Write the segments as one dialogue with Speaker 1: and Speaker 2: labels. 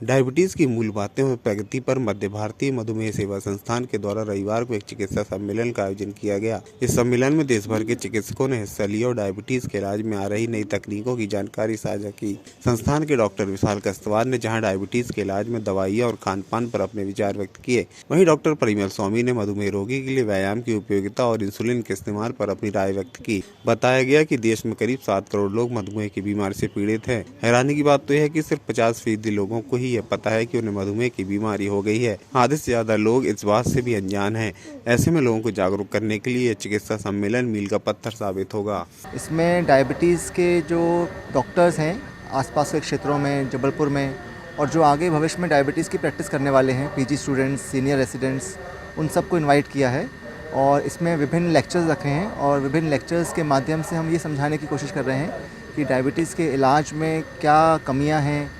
Speaker 1: Diabetes की मूल बातें और प्रगति पर मध्य भारतीय मधुमेह सेवा संस्थान के द्वारा रविवार को एक चिकित्सा सम्मेलन का आयोजन किया गया। इस सम्मेलन में देश भर के चिकित्सकों ने हिस्सा लिया और डायबिटीज के इलाज में आ रही नई तकनीकों की जानकारी साझा की। संस्थान के डॉक्टर विशाल कस्तवार ने जहां डायबिटीज के इलाज में दवाइयां और खान पान पर अपने विचार व्यक्त किए, वहीं डॉक्टर परिमल स्वामी ने मधुमेह रोगी के लिए व्यायाम की उपयोगिता और इंसुलिन के इस्तेमाल पर अपनी राय व्यक्त की। बताया गया कि देश में करीब 7 करोड़ लोग मधुमेह की बीमारी से पीड़ित हैं। हैरानी की बात तो यह है कि सिर्फ 50% लोगों को ही यह पता है कि उन्हें मधुमेह की बीमारी हो गई है। आधे से ज्यादा लोग इस बात से भी अनजान हैं। ऐसे में लोगों को जागरूक करने के लिए यह चिकित्सा सम्मेलन मील का पत्थर साबित होगा।
Speaker 2: इसमें डायबिटीज़ के जो डॉक्टर्स हैं आसपास के क्षेत्रों में, जबलपुर में, और जो आगे भविष्य में डायबिटीज़ की प्रैक्टिस करने वाले हैं, पीजी स्टूडेंट्स, सीनियर रेसिडेंट्स, उन सबको इनवाइट किया है और इसमें विभिन्न लेक्चर्स रखे हैं और विभिन्न लेक्चर्स के माध्यम से हम ये समझाने की कोशिश कर रहे हैं कि डायबिटीज़ के इलाज में क्या कमियां हैं,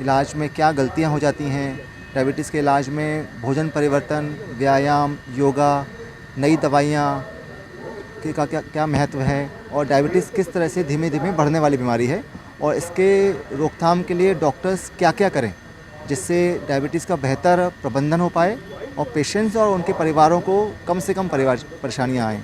Speaker 2: इलाज में क्या गलतियां हो जाती हैं, डायबिटीज़ के इलाज में भोजन परिवर्तन, व्यायाम, योगा, नई दवाइयाँ का क्या महत्व है और डायबिटीज़ किस तरह से धीमे धीमे बढ़ने वाली बीमारी है और इसके रोकथाम के लिए डॉक्टर्स क्या क्या करें जिससे डायबिटीज़ का बेहतर प्रबंधन हो पाए और पेशेंट्स और उनके परिवारों को कम से कम परेशानियां आएँ।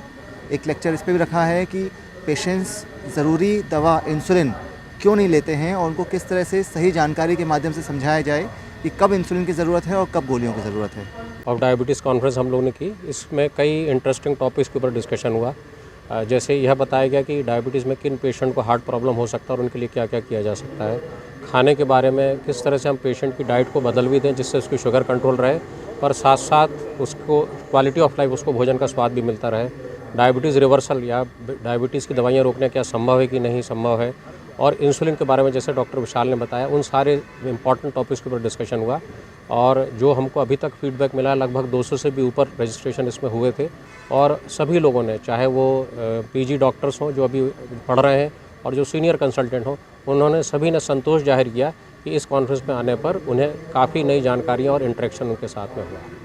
Speaker 2: एक लेक्चर इस पर भी रखा है कि पेशेंट्स ज़रूरी दवा इंसुलिन क्यों नहीं लेते हैं और उनको किस तरह से सही जानकारी के माध्यम से समझाया जाए कि कब इंसुलिन की ज़रूरत है और कब गोलियों की ज़रूरत है।
Speaker 3: और डायबिटीज़ कॉन्फ्रेंस हम लोगों ने की, इसमें कई इंटरेस्टिंग टॉपिक्स के ऊपर डिस्कशन हुआ। जैसे यह बताया गया कि डायबिटीज़ में किन पेशेंट को हार्ट प्रॉब्लम हो सकता है और उनके लिए क्या क्या किया जा सकता है। खाने के बारे में किस तरह से हम पेशेंट की डाइट को बदल भी दें जिससे उसकी शुगर कंट्रोल रहे और साथ साथ उसको क्वालिटी ऑफ लाइफ, उसको भोजन का स्वाद भी मिलता रहे। डायबिटीज़ रिवर्सल या डायबिटीज़ की दवाइयाँ रोकने क्या संभव है कि नहीं संभव है, और इंसुलिन के बारे में जैसे डॉक्टर विशाल ने बताया, उन सारे इम्पॉर्टेंट टॉपिक्स के ऊपर डिस्कशन हुआ। और जो हमको अभी तक फीडबैक मिला, लगभग 200 से भी ऊपर रजिस्ट्रेशन इसमें हुए थे और सभी लोगों ने, चाहे वो पीजी डॉक्टर्स हों जो अभी पढ़ रहे हैं और जो सीनियर कंसल्टेंट हों, उन्होंने सभी ने संतोष जाहिर किया कि इस कॉन्फ्रेंस में आने पर उन्हें काफ़ी नई जानकारियाँ और इंटरेक्शन उनके साथ में हुआ।